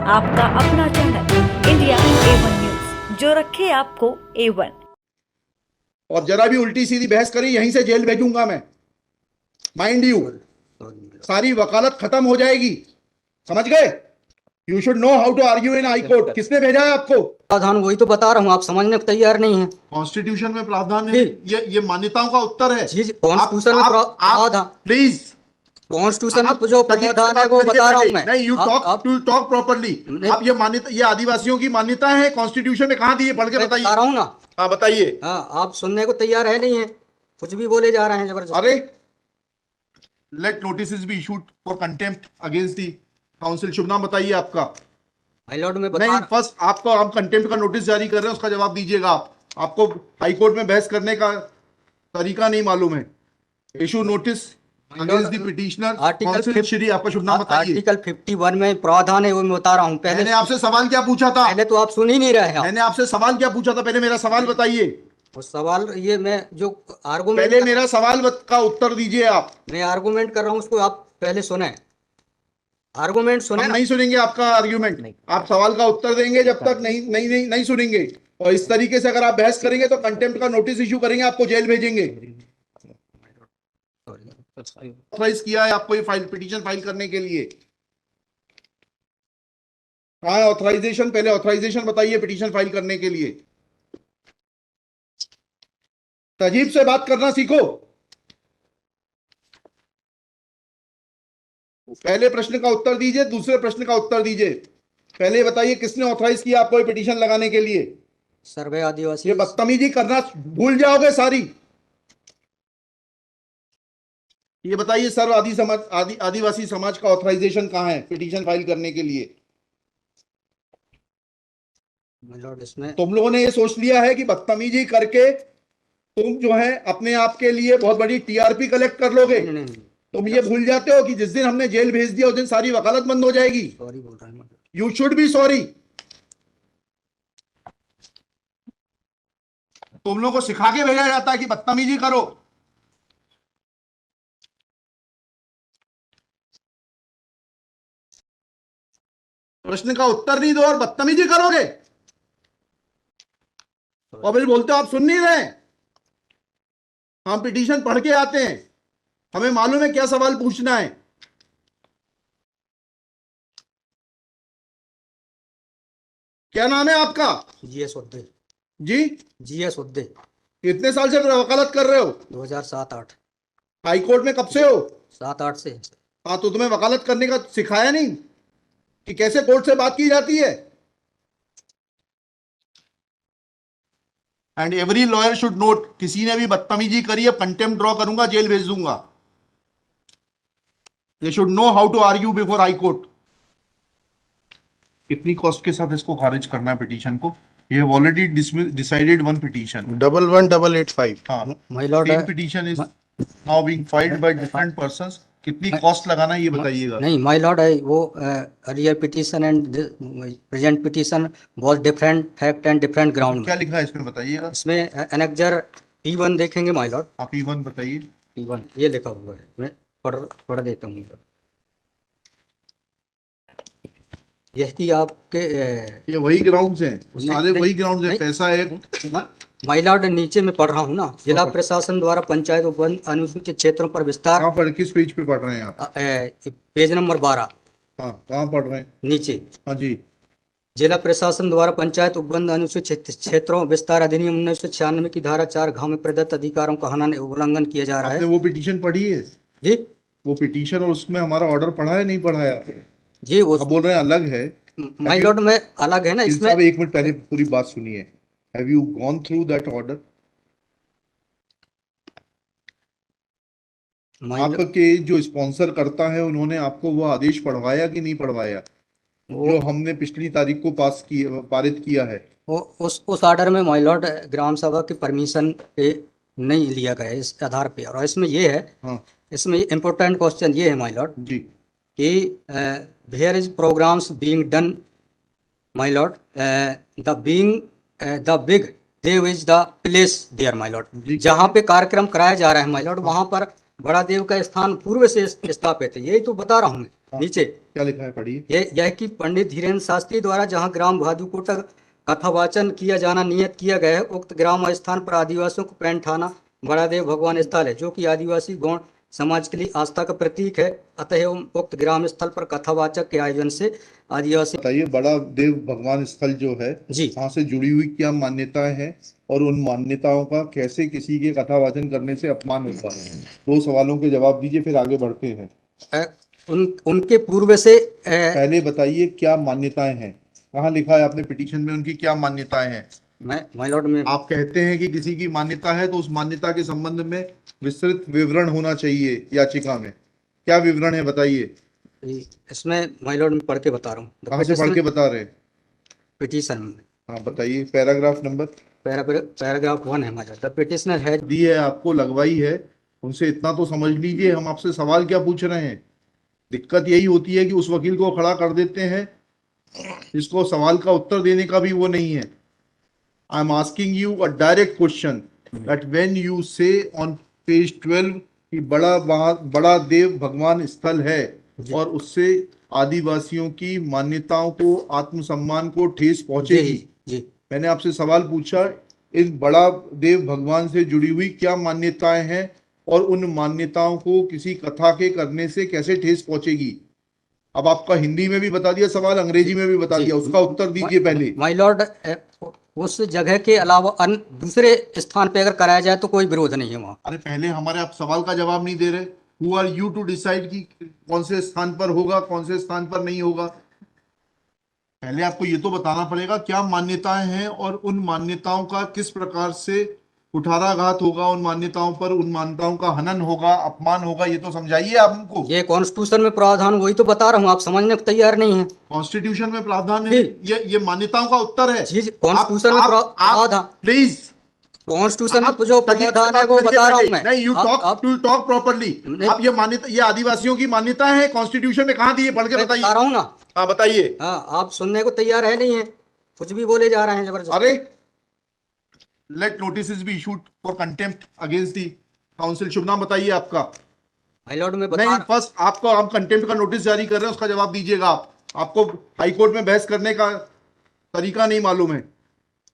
आपका अपना channel India A1 news, जो रखे आपको A1। और जरा भी उल्टी सीधी बहस करी यहीं से जेल भेजूंगा मैं, माइंड यू। सारी वकालत खत्म हो जाएगी, समझ गए? You should know how to argue in high court. किसने भेजा है आपको? प्रावधान वही तो बता रहा हूँ, आप समझने को तैयार नहीं है। कॉन्स्टिट्यूशन में प्रावधान है, ये मान्यताओं का उत्तर है। जी कॉन्स्टिट्यूशन में प्रावधान, प्लीज कॉन्स्टिट्यूशन में जो प्रावधान है वो बता रहा हूँ मैं। नहीं, यू टॉक प्रॉपर्ली। आप ये मान्यता, ये आदिवासियों की मान्यता है, कॉन्स्टिट्यूशन में कहाँ दी है? पढ़ के बताइए। बता रहा हूँ ना। हाँ बताइए। हाँ, आप सुनने को तैयार है नहीं है, कुछ भी बोले जा रहे हैं जबरदस्त। अरे let notice be issued for contempt against the council. शुभ नाम बताइए आपका। हाई लॉर्ड में नहीं, फर्स्ट आपको हम कंटेम्प्ट का नोटिस जारी कर रहे हैं, उसका जवाब दीजिएगा आप। आपको हाई कोर्ट में बहस करने का तरीका नहीं मालूम है। Issue notice against the petitioner council. Shri आपका शुभ नाम बताइए। आर्टिकल 51 में प्रावधान है वो मैं बता रहा हूँ। पहले मैंने आपसे सवाल क्या पूछा था? पहले तो आप सुन ही नहीं रहे हैं। मैंने आपसे सवाल क्या पूछा था? पहले मेरा सवाल बताइए। वो सवाल ये मैं जो आर्गूमेंट, पहले मेरा सवाल का उत्तर दीजिए आप। मैं आर्गूमेंट कर रहा हूँ उसको आप पहले सुने। आर्गूमेंट सुने। हम नहीं सुनेंगे आपका आर्ग्यूमेंट। आप सवाल का उत्तर देंगे जब तक नहीं सुनेंगे। और इस तरीके से अगर आप बहस करेंगे तो कंटेम्प्ट का नोटिस इशू करेंगे, आपको जेल भेजेंगे। ऑथराइज किया है आपको ये फाइल, पिटीशन फाइल करने के लिए? कहाँ है ऑथराइजेशन? पहले ऑथराइजेशन बताइए पिटीशन फाइल करने के लिए। तजीब से बात करना सीखो। पहले प्रश्न का उत्तर दीजिए, दूसरे प्रश्न का उत्तर दीजिए। पहले बताइए किसने ऑथराइज किया आपको ये पिटीशन लगाने के लिए? सर्वे आदिवासी। ये बदतमीजी करना भूल जाओगे सारी। ये बताइए सर्व आदिवासी समाज का ऑथराइजेशन कहाँ है पिटीशन फाइल करने के लिए? इसमें तुम लोगों ने ये सोच लिया है कि बदतमीजी करके तुम जो है अपने आप के लिए बहुत बड़ी टीआरपी कलेक्ट कर लोगे। तुम ये भूल जाते हो कि जिस दिन हमने जेल भेज दिया उस दिन सारी वकालत बंद हो जाएगी। सॉरी बोल रहा हूँ। You should be sorry. तुम लोगों को सिखा के भेजा जाता है कि बदतमीजी करो। प्रश्न का उत्तर नहीं दो और बदतमीजी करोगे, और फिर बोलते हो आप सुन नहीं रहे। हम पिटीशन पढ़ के आते हैं, हमें मालूम है क्या सवाल पूछना है। क्या नाम है आपका? जीएस उद्दे। जी जीएस उद्दे। कितने साल से वकालत कर रहे हो? 2007-8। हाई कोर्ट में कब से हो? 7-8 से। हाँ, तो तुम्हें वकालत करने का सिखाया नहीं कि कैसे कोर्ट से बात की जाती है? And every lawyer should note, किसी ने भी बदतमीजी करी है कंटेम्प्ट ड्रॉ करूंगा, जेल भेज दूंगा। They should know how to argue before high court. कितनी कॉस्ट के साथ इसको खारिज करना है पिटीशन को? ये have already decided one petition 11885। हाँ, my lord, same petition is now being filed by different persons. कितनी कॉस्ट लगाना है ये बताइएगा। नहीं माय लॉर्ड है वो earlier petition and present petition was different fact and different ground. क्या लिखा है इसमें बताइएगा। इसमें एनेक्जर P1 देखेंगे माय लॉर्ड। आप P1 बताइए। P1 ये लिखा हुआ है, मैं पढ़ देता हूँ। यही आपके ये वही ग्राउंड्स हैं, सारे वही ग्राउंड्स हैं। पैसा है माय लॉर्ड, नीचे में पढ़ रहा हूँ ना। जिला प्रशासन द्वारा पंचायत उपवन अनुसूचित क्षेत्रों पर विस्तार। कहाँ पर, किस पेज पे पढ़ रहे हैं आप? Page number 12। हाँ, कहाँ पढ़ रहे हैं? नीचे। हाँ जी। जिला प्रशासन द्वारा पंचायत उपबंध अनुसूचित क्षेत्रों विस्तार अधिनियम 1996 की धारा 4 घ में प्रदत्त अधिकारों का उल्लंघन किया जा रहा है। आपने वो पिटीशन पढ़ी है? जी वो पिटीशन और उसमें हमारा ऑर्डर पढ़ा है नहीं पढ़ाया? जी वो बोल रहे हैं अलग है। माय लॉर्ड में अलग है ना इसमें। एक मिनट पहले पूरी बात सुनिए। Have you gone through that order? आपके जो स्पॉन्सर करता है उन्होंने आपको वो आदेश पढ़वाया कि नहीं पढ़वाया, जो हमने पिछली तारीख को पारित किया है? वो उस ऑर्डर में माय लॉर्ड ग्राम सभा की परमिशन पे नहीं लिया गया इस आधार पे। और इसमें ये है, हाँ इसमें इम्पोर्टेंट क्वेश्चन ये है माय लॉर्ड जी कि where is programs being done my lord, the बिग देव is the place there my lord. जहाँ पे कार्यक्रम कराया जा रहा है माय लॉर्ड, वहाँ पर बड़ा देव का स्थान पूर्व से स्थापित है, यही तो बता रहा हूँ मैं नीचे। क्या लिखा है, पढ़िए। यह कि पंडित धीरेन्द्र शास्त्री द्वारा जहाँ ग्राम भादुकोट कथावाचन किया जाना नियत किया गया है, उक्त ग्राम स्थान पर आदिवासियों को पैंठाना बड़ा देव भगवान स्थल है, जो कि आदिवासी गौण समाज के लिए आस्था का प्रतीक है। अतएव उक्त ग्राम स्थल पर कथावाचक के आयोजन से आदिवासी। बताइए, बड़ा देव भगवान स्थल जो है जी, वहां से जुड़ी हुई क्या मान्यताएं हैं और उन मान्यताओं का कैसे किसी के कथावाचन करने से अपमान होता है? दो सवालों के जवाब दीजिए, फिर आगे बढ़ते हैं। उनके पूर्व से पहले बताइए क्या मान्यताएं हैं, कहाँ लिखा है आपने पिटीशन में उनकी क्या मान्यताएं हैं? माय लॉर्ड में आप कहते हैं कि किसी की मान्यता है तो उस मान्यता के संबंध में विस्तृत विवरण होना चाहिए याचिका में। क्या विवरण है, बताइए। इसमें माय लॉर्ड में पढ़ के बता रहा हूँ, कहाँ से पढ़ के बता रहे हैं? पिटीशन में। हाँ बताइए, पैराग्राफ नंबर। पैराग्राफ 1 है हमारा। द पिटिशनर है दी है आपको, लगवाई है, उनसे इतना तो समझ लीजिए हम आपसे सवाल क्या पूछ रहे हैं। दिक्कत यही होती है कि उस वकील को खड़ा कर देते हैं जिसको सवाल का उत्तर देने का भी वो नहीं है। I am asking you a direct question that when you से ऑन पेज 12 कि बड़ा देव भगवान स्थल है और उससे आदिवासियों की मान्यताओं को, आत्मसम्मान को ठेस पहुंचेगी। जी, मैंने आपसे सवाल पूछा, इस बड़ा देव भगवान से जुड़ी हुई क्या मान्यताएं हैं और उन मान्यताओं को किसी कथा के करने से कैसे ठेस पहुंचेगी। अब आपका हिंदी में भी बता दिया सवाल, अंग्रेजी में भी बता दिया, उसका उत्तर दीजिए पहले। माय लॉर्ड, उस जगह के अलावा अन्य दूसरे स्थान पे अगर कराया जाए तो कोई विरोध नहीं है वहाँ। अरे पहले हमारे आप सवाल का जवाब नहीं दे रहे। Who are you to decide कि कौन से स्थान पर होगा, कौन से स्थान पर नहीं होगा। पहले आपको ये तो बताना पड़ेगा क्या मान्यताएं हैं और उन मान्यताओं का किस प्रकार से कुठाराघात होगा, उन मान्यताओं पर, उन मान्यताओं का हनन होगा, अपमान होगा, ये तो समझाइए आप हमको। ये कॉन्स्टिट्यूशन में प्रावधान, वही तो बता रहा हूँ, आप समझने को तैयार नहीं है। कॉन्स्टिट्यूशन में प्रावधान है, ये मान्यताओं का उत्तर है। जी, कॉन्स्टिट्यूशन में प्रावधान, प्लीज, कॉन्स्टिट्यूशन में जो प्रावधान है वो बता रहा हूँ मैं। नहीं, यू टॉक प्रॉपर्ली। आप ये मान्यता, ये आदिवासियों की मान्यता है, कॉन्स्टिट्यूशन में कहाँ दी है, पढ़ के बताइए। बता रहा हूँ ना। हाँ बताइए। हाँ, आप सुनने को तैयार है नहीं है, कुछ भी बोले जा रहे हैं जबरदस्त। अरे let notice be issued for contempt against the council. शुभ नाम बताइए आपका। माय लॉर्ड में नहीं, फर्स्ट आपको हम कंटेम्प्ट का नोटिस जारी कर रहे हैं, उसका जवाब दीजिएगा आप। आपको हाई कोर्ट में बहस करने का तरीका नहीं मालूम है।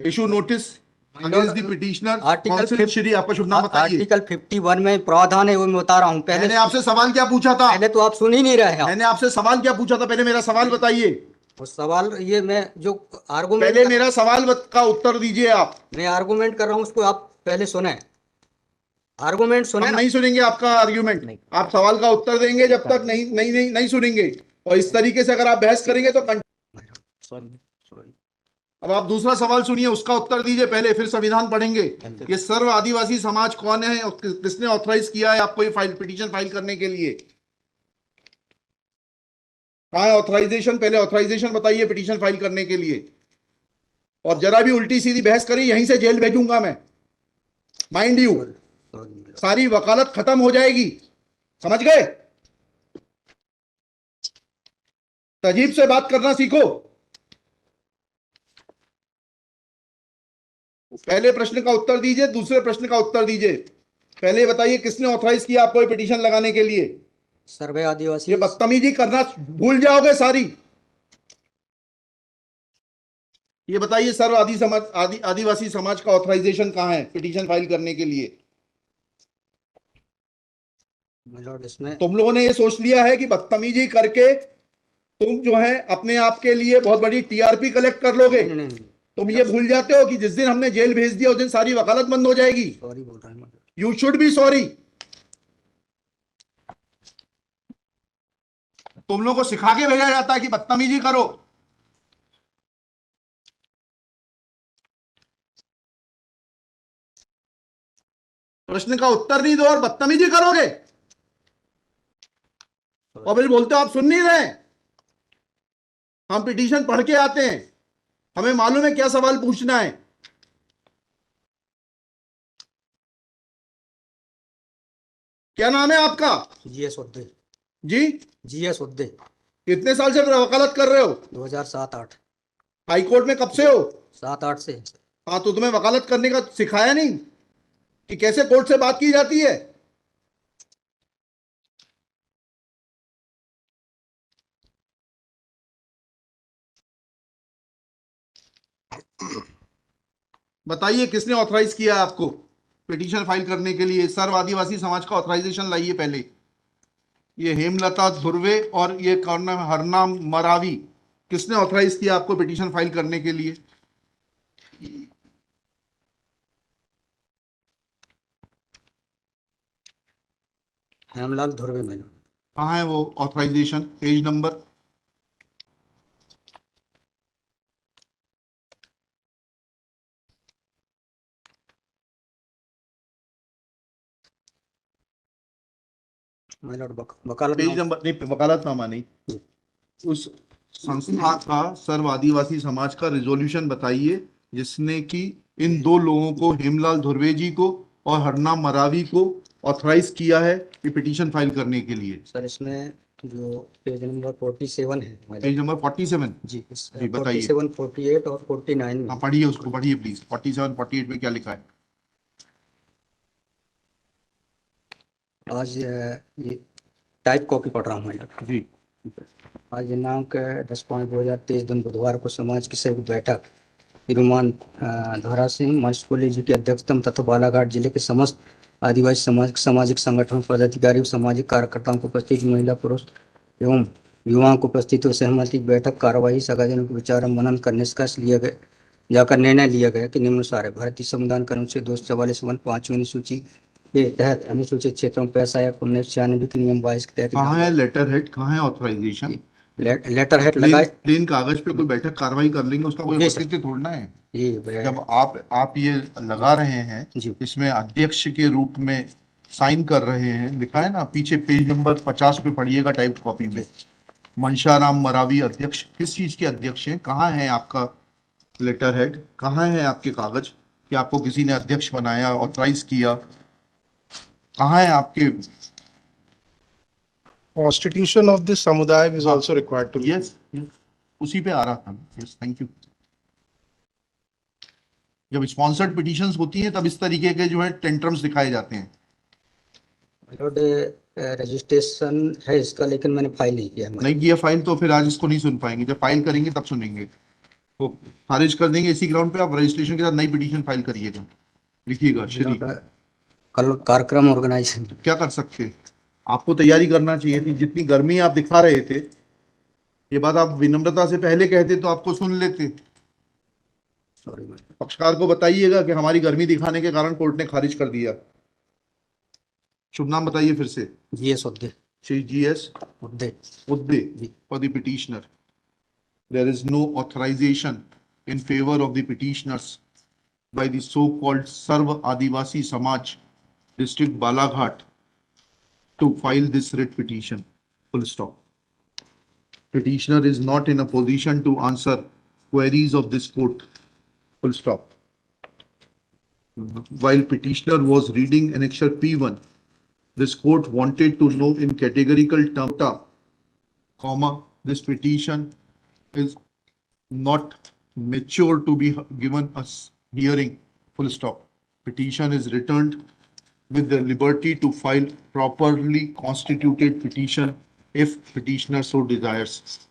Issue notice against the petitioner council. Shri, आपका शुभ नाम बताइए। आर्टिकल 51 में प्रावधान है, वो मैं बता रहा हूँ। पहले मैंने आपसे सवाल क्या पूछा था? पहले तो आप सुन ही नहीं रहे हैं। मैंने आपसे सवाल क्या पूछा था? पहले मेरा सवाल बताइए। वो सवाल, ये मैं जो आर्गुमेंट, पहले मेरा सवाल का उत्तर दीजिए आप। मैं आर्गुमेंट कर रहा हूँ, उसको आप पहले सुने, आर्गुमेंट सुने। हम नहीं सुनेंगे आपका आर्ग्यूमेंट, आप सवाल का उत्तर देंगे जब तक नहीं सुनेंगे। और इस तरीके से अगर आप बहस करेंगे तो अब आप दूसरा सवाल सुनिए, उसका उत्तर दीजिए पहले, फिर संविधान पढ़ेंगे। ये सर्व आदिवासी समाज कौन है और किसने ऑथराइज किया है आपको ये पिटीशन फाइल करने के लिए? कहाँ है ऑथराइजेशन? पहले ऑथराइजेशन बताइए पिटीशन फाइल करने के लिए। और जरा भी उल्टी सीधी बहस करी यहीं से जेल भेजूंगा मैं, माइंड यू। सारी वकालत खत्म हो जाएगी, समझ गए? तजीब से बात करना सीखो। पहले प्रश्न का उत्तर दीजिए, दूसरे प्रश्न का उत्तर दीजिए। पहले बताइए किसने ऑथराइज किया आपको ये पिटीशन लगाने के लिए? सर्वे आदिवासी। ये बदतमीजी करना भूल जाओगे सारी। ये बताइए सर्व आदिवासी समाज का ऑथराइजेशन कहाँ है पिटीशन फाइल करने के लिए? इसमें तुम लोगों ने ये सोच लिया है कि बदतमीजी करके तुम जो है अपने आप के लिए बहुत बड़ी टीआरपी कलेक्ट कर लोगे। नहीं। तुम ये भूल जाते हो कि जिस दिन हमने जेल भेज दिया उस दिन सारी वकालत बंद हो जाएगी। सॉरी बोल रहा हूं। You should be sorry. तुम लोगों को सिखा के भेजा जाता है कि बदतमीजी करो। प्रश्न का उत्तर नहीं दो और बदतमीजी करोगे और फिर बोलते हो आप सुन नहीं रहे। हम पिटीशन पढ़ के आते हैं, हमें मालूम है क्या सवाल पूछना है। क्या नाम है आपका? जीएस उद्दे। जी, जीएस उद्दे। कितने साल से वकालत कर रहे हो? 2007-8। हाई कोर्ट में कब से हो? 7-8 से। हाँ, तो तुम्हें वकालत करने का सिखाया नहीं कि कैसे कोर्ट से बात की जाती है? बताइए किसने ऑथराइज किया आपको पिटीशन फाइल करने के लिए? सर्व आदिवासी समाज का ऑथराइजेशन लाइए पहले। ये हेमलता धुर्वे और ये कौन नाम है, हरनाम मरावी, किसने ऑथराइज किया आपको पिटीशन फाइल करने के लिए? हेमलाल धुर्वे मैडम। कहाँ है वो ऑथराइजेशन? Page number? वकालत पेज नंबर नहीं, वकालतनामा नहीं। उस संस्था का सर्व आदिवासी समाज का रिजोल्यूशन बताइए जिसने कि इन दो लोगों को, हेमलाल धुर्वे जी को और हरनाम मरावी को, ऑथराइज किया है कि पिटीशन फाइल करने के लिए। सर इसमें जो पेज नंबर 47 है मैडम। Page number 47? जी जी, बताइए। 47, 48 और 49 में। हाँ, पढ़िए उसको, पढ़िए प्लीज। 47, 48 में क्या लिखा है? आज ये टाइप कॉपी पढ़ रहा हूँ मैडम जी। आज दिनांक 10/5/2023 दिन बुधवार को समाज की संयुक्त बैठक तिरुमान धारा सिंह महेश कोहली जी की अध्यक्षता में तथा बालाघाट जिले के समस्त आदिवासी सामाजिक संगठनों पदाधिकारी और सामाजिक कार्यकर्ताओं को उपस्थित महिला पुरुष एवं युवाओं को उपस्थित और सहमति की बैठक कार्यवाही सगाजनों के विचार मनन कर निष्कर्ष लिया गया जाकर निर्णय लिया गया कि निम्नानुसार है। भारतीय संविधान के अनुच्छेद 244 5वीं अनुसूची के तहत अनुसूचित क्षेत्रों में पैसा या 1996 के नियम 22 के तहत कहाँ है लेटर हेड, कहाँ है ऑथराइजेशन? लेटर हेड लगाए। प्लेन कागज पे कोई बैठक कार्रवाई कर लेंगे, उसका कोई जी सर। औचित्य थोड़ना है। जी जब आप ये लगा रहे हैं, जी। इसमें अध्यक्ष के रूप में साइन कर रहे हैं, लिखा है ना पीछे, पेज नंबर 50 पे पढ़िएगा टाइप कॉपी में। मनशाराम मरावी अध्यक्ष, किस चीज के अध्यक्ष हैं? कहाँ है आपका लेटर हेड? कहाँ है आपके कागज कि आपको किसी ने अध्यक्ष बनाया, ऑथराइज किया? कहाँ है आपके? Constitution of this samudaya is हाँ। also required to. यस, उसी पे आ रहा था। Yes, thank you. जब स्पॉन्सर्ड पिटीशंस होती हैं तब इस तरीके के जो है टेंट्रम्स दिखाए जाते हैं। रजिस्ट्रेशन है इसका, लेकिन मैंने फाइल नहीं किया। नहीं किया फाइल तो फिर आज इसको नहीं सुन पाएंगे। जब फाइल करेंगे तब सुनेंगे। तो खारिज कर देंगे इसी ग्राउंड पे। आप रजिस्ट्रेशन के साथ नई पिटीशन फाइल करिएगा। लिखिएगा श्री। कल कार्यक्रम ऑर्गेनाइजेशन क्या कर सकते? आपको तैयारी करना चाहिए थी। जितनी गर्मी आप दिखा रहे थे, ये बात आप विनम्रता से पहले कहते तो आपको सुन लेते। सॉरी पक्षकार को बताइएगा कि हमारी गर्मी दिखाने के कारण कोर्ट ने खारिज कर दिया। शुभ नाम बताइए फिर से। GS Udde. Shri GS Udde. Udde for the petitioner. There is no authorization in favor of the petitioners by the so-called Sarva Adivasi Samaj, District Balaghat, to file this writ petition. Full stop. Petitioner is not in a position to answer queries of this court. Full stop. While petitioner was reading annexure P1, this court wanted to know in categorical terms, comma, this petition is not mature to be given a hearing. Full stop. Petition is returned with the liberty to file properly constituted petition if petitioner so desires.